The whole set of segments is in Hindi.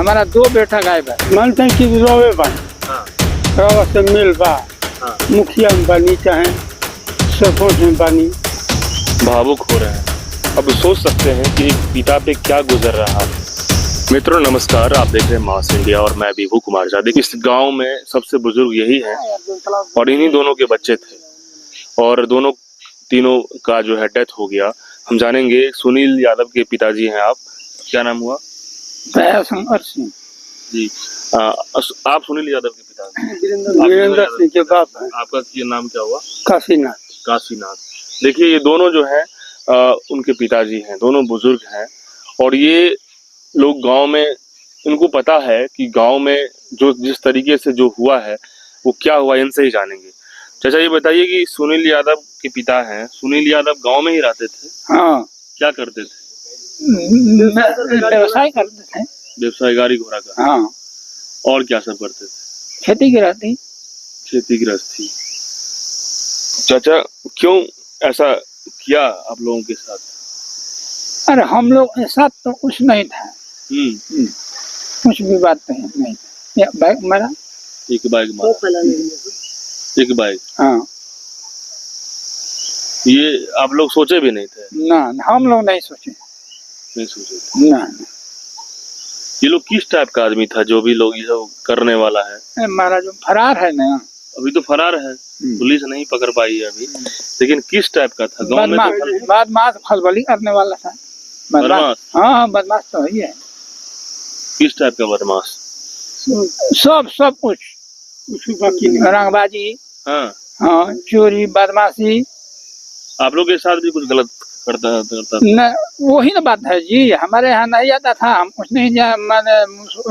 हमारा 2 बेटा गायब है। मानते हैं कि रोवे बा हाँ, रोवा से मिल बा हाँ। मुखिया में बनी चाहे सरपंच में बनी। भावुक हो रहे हैं। अब सोच सकते हैं कि एक पिता पे क्या गुजर रहा है। मित्रों नमस्कार, आप देख रहे हैं मास इंडिया और मैं विभू कुमार झा। देखिए, इस गांव में सबसे बुजुर्ग यही है और इन्हीं दोनों के बच्चे थे और तीनों का जो है डेथ हो गया। हम जानेंगे, सुनील यादव के पिताजी हैं आप, क्या नाम हुआ? दयाशंकर सिंह जी। आप सुनील यादव के पिता वीरेंद्र सिंह के बाप है। आपका ये नाम क्या हुआ? काशीनाथ। काशीनाथ। देखिए, ये दोनों जो हैं उनके पिताजी हैं, दोनों बुजुर्ग हैं और ये लोग गांव में, इनको पता है कि गांव में जो जिस तरीके से जो हुआ है वो क्या हुआ, इनसे ही जानेंगे। चाचा ये बताइए कि सुनील यादव के पिता हैं, सुनील यादव गांव में ही रहते थे? हाँ, क्या करते थे? व्यवसाय करते थे। व्यवसाय, गाड़ी घोड़ा का? हाँ, और क्या सब करते थे? खेती की रहती। खेती गृहस्थी। चाचा क्यों ऐसा किया आप लोगों के साथ? अरे हम लोग के साथ तो कुछ नहीं था। कुछ भी बात नहीं था। ये बाइक मारा, एक बाइक मारा, एक बाइक। हाँ, ये आप लोग सोचे भी नहीं थे? ना हम लोग नहीं सोचे। नहीं सोचे थे। ना ये लोग किस टाइप का आदमी था जो भी लोग ये सब करने वाला है? हमारा जो फरार है ना, अभी तो फरार है, पुलिस नहीं पकड़ पाई है अभी, लेकिन किस टाइप का था गांव में? तो बदमाश खलबली करने वाला था। बदमाश? हाँ, बदमाश तो ही है। किस टाइप का बदमाश? सब कुछ बाकी नहीं। रंगबाजी, हाँ। हाँ, चोरी, बदमाशी। आप लोग के साथ भी कुछ गलत करता था? न, वही ना बात है जी, हमारे यहाँ नहीं आता था, हम कुछ नहीं मैंने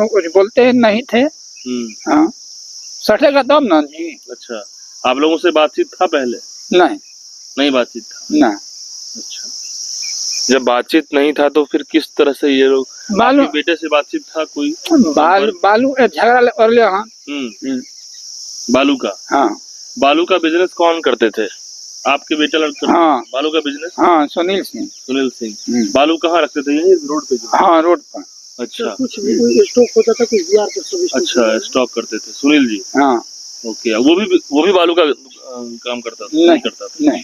कुछ बोलते नहीं थे। हाँ, सटेगा तब ना जी। अच्छा, आप लोगों से बातचीत था पहले? नहीं बातचीत था ना। अच्छा, जब बातचीत नहीं था तो फिर किस तरह से ये लोग, आपके बेटे से बातचीत था कोई? बालू झगड़ा कर लिया। हाँ, बालू का? हाँ। बालू का बिजनेस कौन करते थे? आपके बेटा लड़का? हाँ। बालू का बिजनेस? हाँ, सुनील सिंह। बालू कहाँ रखते थे? यही रोड पे? हाँ, रोड पर। अच्छा, कुछ भी कोई स्टॉक होता था, कुछ बिहार पर। अच्छा, स्टॉक करते थे सुनील जी? हाँ। ओके, वो भी बालू का काम करता था? नहीं करता था? नहीं।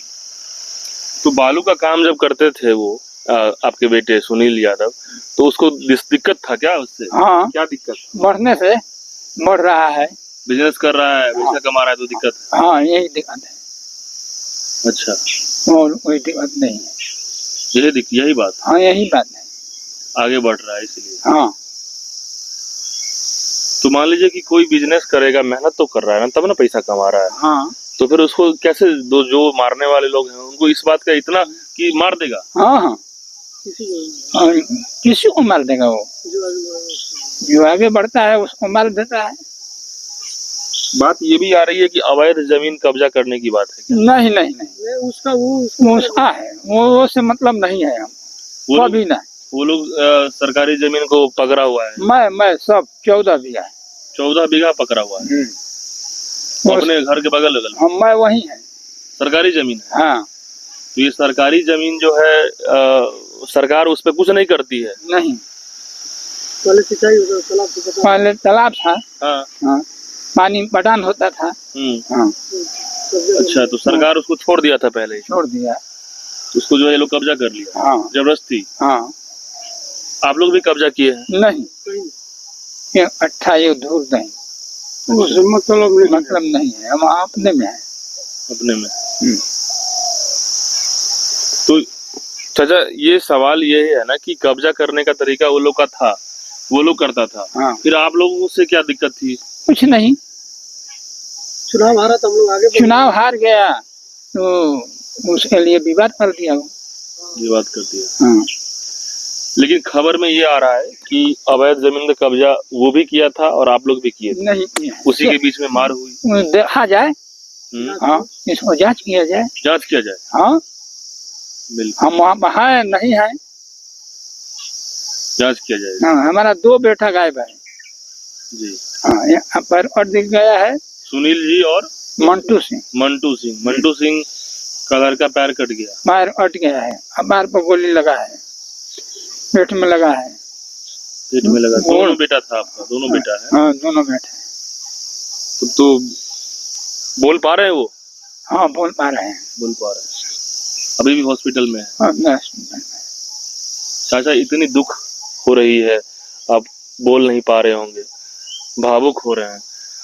तो बालू का काम जब करते थे वो आपके बेटे सुनील यादव, तो उसको दिक्कत था क्या उससे? हाँ। क्या दिक्कत? बढ़ने से बढ़ रहा है, बिजनेस कर रहा है, पैसा कमा रहा है तो दिक्कत है? हाँ, यही दिक्कत है। अच्छा, और कोई दिक्कत नहीं है। यही बात? हाँ, यही बात है। आगे बढ़ रहा है इसलिए? हाँ। तो मान लीजिए कि कोई बिजनेस करेगा, मेहनत तो कर रहा है ना, तब ना पैसा कमा रहा है। हाँ। तो फिर उसको कैसे, जो मारने वाले लोग हैं उनको इस बात का इतना कि मार देगा? हाँ, किसी को मार देगा वो, जो आगे बढ़ता है उसको मार देता है। बात ये भी आ रही है कि अवैध जमीन कब्जा करने की बात है क्या? नहीं, उसका है, वो से मतलब नहीं है। हम कभी नहीं। वो लोग सरकारी जमीन को पकड़ा हुआ है। मैं सब 14 बीघा है। 14 बीघा पकड़ा हुआ है अपने घर के बगल? मैं वही है, सरकारी जमीन है। हाँ। तो ये सरकारी जमीन जो है सरकार उस पर कुछ नहीं करती है? नहीं, पहले सिंचाई होता था, पहले तालाब था। हाँ, हाँ, पानी पटान होता था। हाँ। अच्छा, तो सरकार उसको छोड़ दिया था पहले? छोड़ दिया, उसको जो है ये लोग कब्जा कर लिया? हाँ, जबरदस्ती? हाँ। आप लोग भी कब्जा किए हैं? नहीं, ये 28 दूर नहीं, मतलब नहीं है, हम अपने में है। अपने में? तो चाचा ये सवाल ये है ना कि कब्जा करने का तरीका वो लोग का था, वो लोग करता था। हाँ। फिर आप लोगों से क्या दिक्कत थी? कुछ नहीं, चुनाव हारा तो हम लोग आगे, चुनाव हार गया तो उसके लिए विवाद कर दिया। विवाद कर दिया? हाँ। लेकिन खबर में ये आ रहा है कि अवैध जमीन का कब्जा वो भी किया था और आप लोग भी किए थे। नहीं किया, उसी के बीच में मार हुई। देखा जाए, हाँ, इसको जांच किया जाए। जांच किया जाए? हाँ, बिल्कुल। हम वहाँ है नहीं है, जांच किया जाए। हाँ, हमारा 2 बेटा गायब है जी। हाँ, यहाँ पर और दिख गया है सुनील जी और मंटू सिंह। मंटू सिंह का लड़का पैर कट गया? पैर अट गया है, पैर पर गोली लगा है, पेट में लगा है। पेट में लगा। दोनों बेटा था आपका? दोनों बेटा है? हाँ, दोनों बेटे। तो बोल पा रहे हैं वो? हाँ, बोल पा रहे हैं। बोल पा रहे हैं। अभी भी हॉस्पिटल में है? हाँ, हॉस्पिटल में। चाचा, इतनी दुख हो रही है, आप बोल नहीं पा रहे होंगे, भावुक हो रहे हैं।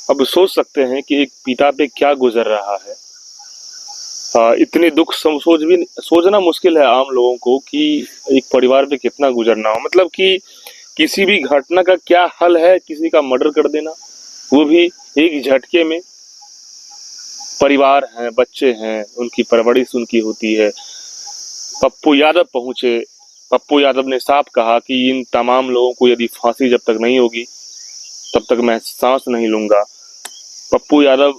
अब सोच सकते हैं कि एक पिता पे क्या गुजर रहा है। इतनी दुख सोचना मुश्किल है आम लोगों को कि एक परिवार पे कितना गुजरना हो। मतलब कि किसी भी घटना का क्या हल है, किसी का मर्डर कर देना, वो भी एक झटके में। परिवार हैं, बच्चे हैं, उनकी परवरिश उनकी होती है। पप्पू यादव पहुंचे। पप्पू यादव ने साफ कहा कि इन तमाम लोगों को यदि फांसी जब तक नहीं होगी तब तक मैं सांस नहीं लूंगा। पप्पू यादव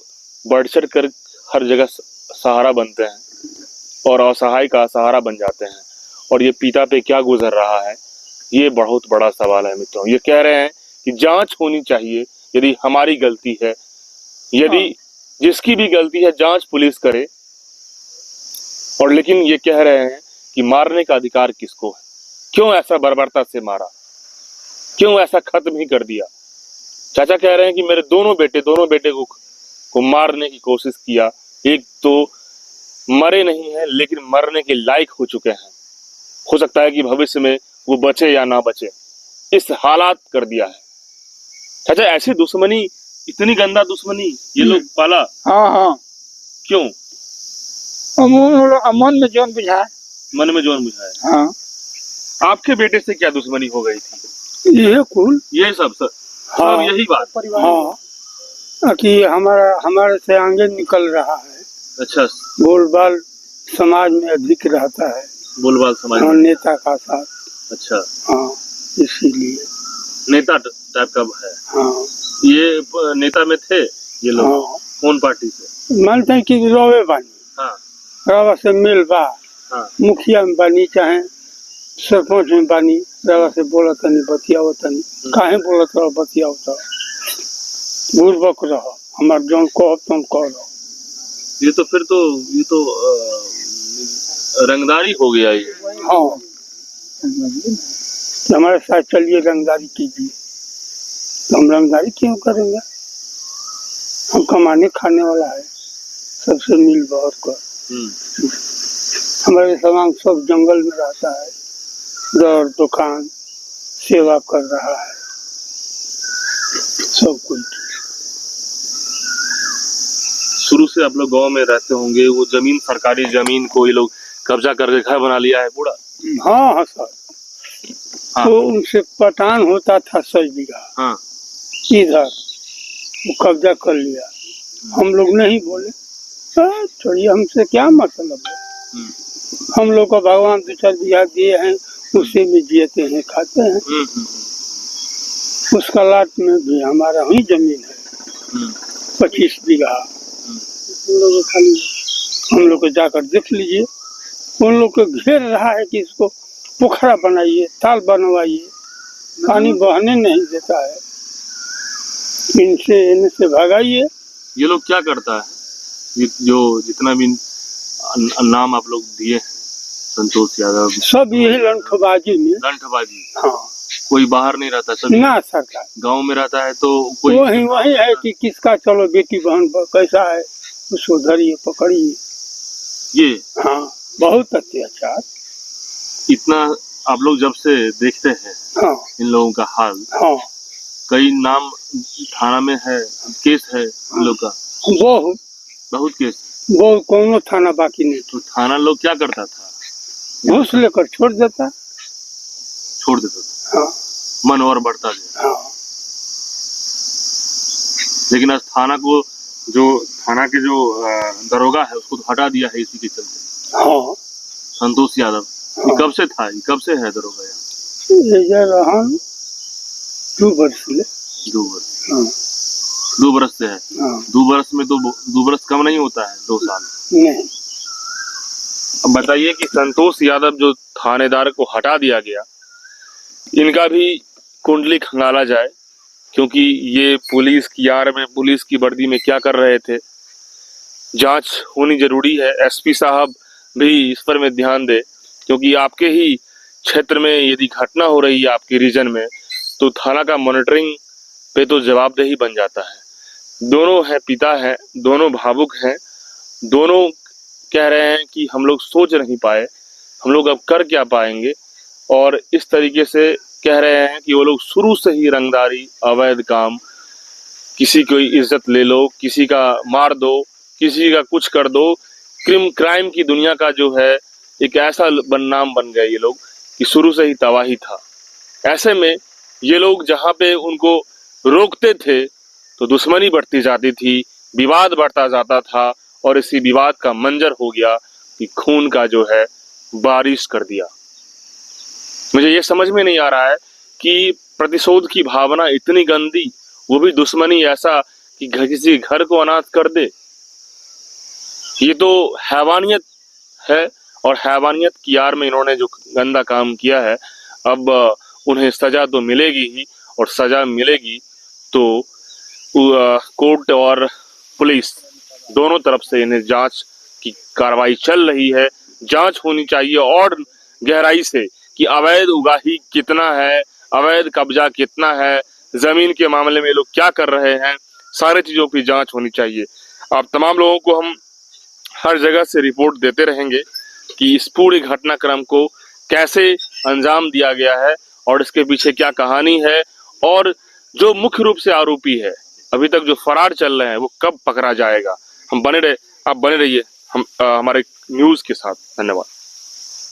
बढ़ चढ़ कर हर जगह सहारा बनते हैं और असहाय का सहारा बन जाते हैं। और ये पिता पे क्या गुजर रहा है, ये बहुत बड़ा सवाल है मित्रों। ये कह रहे हैं कि जांच होनी चाहिए, यदि हमारी गलती है, यदि जिसकी भी गलती है जांच पुलिस करे। और लेकिन ये कह रहे हैं कि मारने का अधिकार किसको है? क्यों ऐसा बर्बरता से मारा? क्यों ऐसा खत्म ही कर दिया? चाचा कह रहे हैं कि मेरे दोनों बेटे को मारने की कोशिश किया। एक तो मरे नहीं है लेकिन मरने के लायक हो चुके हैं। हो सकता है कि भविष्य में वो बचे या ना बचे, इस हालात कर दिया है। चाचा, ऐसी दुश्मनी, इतनी गंदा दुश्मनी ये लोग पाला? हाँ हाँ। क्यों? मन में जोन बुझा है। मन में जोन बुझा है। हाँ। आपके बेटे से क्या दुश्मनी हो गई थी? ये कुल ये सब हाँ, यही बात? हाँ, कि हमारे से आगे निकल रहा है। अच्छा। बोलबाल समाज में अधिक रहता है। बोलबाल समाज में नेता का साथ। अच्छा। हाँ, इसीलिए नेता टाइप का है। हाँ। ये नेता में थे ये लोग? हाँ। कौन पार्टी से? मानते हैं कि रवे बानी। हाँ। रवा से मिल बा। हाँ। मुखिया में बानी चाहे सरपंच में बानी, रवा से बोला तनी बतियाओ तनी, काहे बोलत रहो बतियाओ तो बुर्बक रहो, हमार जौन कहो तुम कहो। ये तो फिर तो रंगदारी हो गया ये। हाँ, हमारे साथ चलिए रंगदारी कीजिए। तो हम रंगदारी क्यों करेंगे? हम कमाने खाने वाला है, सबसे मिल बहुत कर। हमारे समाज सब जंगल में रहता है, दर दुकान सेवा कर रहा है, सब कुछ। शुरू से आप लोग गांव में रहते होंगे, वो जमीन सरकारी जमीन को ये लोग कब्जा करके घर बना लिया है पूरा? हाँ हाँ सर। हाँ। तो उनसे पटान होता था 100 बीघा। हाँ। इधर वो कब्जा कर लिया। हम लोग नहीं बोले, छोड़िए, हमसे क्या मतलब है। हम लोग को भगवान 2-4 बीघा दिए हैं, उसी में जीते हैं, खाते हैं। उसका लाट में भी हमारा ही जमीन है 25 बीघा। हम लोग को जाकर देख लीजिए, उन लोग को घेर रहा है कि इसको पोखरा बनाइए, ताल बनवाइए, पानी बहने नहीं देता है, इनसे भगाइए। ये लोग क्या करता है? जो जितना भी नाम आप लोग दिए, संतोष यादव, सब यही लंठबाजी में। लंठबाजी? हाँ। कोई बाहर नहीं रहता? सब ना सरकार गांव में रहता है। तो कोई वही है कि किसका चलो बेटी बहन कैसा है उसको धरिए पकड़िए। ये हाँ, बहुत अत्याचार। इतना आप लोग जब से देखते हैं हाँ, इन लोगों का हाल, हाँ, कई नाम थाना में है, केस है इन लोग का? बहुत केस। बहुत, कौनो थाना बाकी नहीं। तो थाना लोग क्या करता था? घूस लेकर छोड़ देता था। हाँ। मन और बढ़ता गया। हाँ। लेकिन आज थाना के जो दरोगा है उसको तो हटा दिया है इसी के चलते। हाँ। संतोष यादव। हाँ। ये कब से था? ये कब से है दरोगा यहाँ? 2 वर्ष से। 2 वर्ष। हाँ। 2 बरस से है। हाँ। 2 बरस में तो 2 बरस कम नहीं होता है, 2 साल नहीं। अब बताइए कि संतोष यादव जो थानेदार को हटा दिया गया, इनका भी कुंडली खंगाला जाए, क्योंकि ये पुलिस की आड़ में, पुलिस की वर्दी में क्या कर रहे थे, जांच होनी जरूरी है। एसपी साहब भी इस पर में ध्यान दे, क्योंकि आपके ही क्षेत्र में यदि घटना हो रही है, आपके रीजन में, तो थाना का मॉनिटरिंग पे तो जवाबदेही बन जाता है। दोनों हैं, पिता हैं, दोनों भावुक हैं, दोनों कह रहे हैं कि हम लोग सोच नहीं पाए, हम लोग अब कर क्या पाएंगे, और इस तरीके से कह रहे हैं कि वो लोग शुरू से ही रंगदारी, अवैध काम, किसी की इज्जत ले लो, किसी का मार दो, किसी का कुछ कर दो, क्राइम की दुनिया का जो है एक ऐसा बदनाम बन गए ये लोग कि शुरू से ही तबाही था। ऐसे में ये लोग जहाँ पे उनको रोकते थे तो दुश्मनी बढ़ती जाती थी, विवाद बढ़ता जाता था, और इसी विवाद का मंजर हो गया कि खून का जो है बारिश कर दिया। मुझे ये समझ में नहीं आ रहा है कि प्रतिशोध की भावना इतनी गंदी, वो भी दुश्मनी ऐसा कि किसी घर को अनाथ कर दे। ये तो हैवानियत है, और हैवानियत की आड़ में इन्होंने जो गंदा काम किया है, अब उन्हें सजा तो मिलेगी ही, और सजा मिलेगी तो कोर्ट और पुलिस दोनों तरफ से इन्हें जांच की कार्रवाई चल रही है। जांच होनी चाहिए और गहराई से कि अवैध उगाही कितना है, अवैध कब्जा कितना है, जमीन के मामले में लोग क्या कर रहे हैं, सारी चीजों की जांच होनी चाहिए। आप तमाम लोगों को हम हर जगह से रिपोर्ट देते रहेंगे कि इस पूरे घटनाक्रम को कैसे अंजाम दिया गया है और इसके पीछे क्या कहानी है, और जो मुख्य रूप से आरोपी है अभी तक जो फरार चल रहे हैं वो कब पकड़ा जाएगा। हम बने रहे, आप बने रहिए हमारे न्यूज के साथ। धन्यवाद।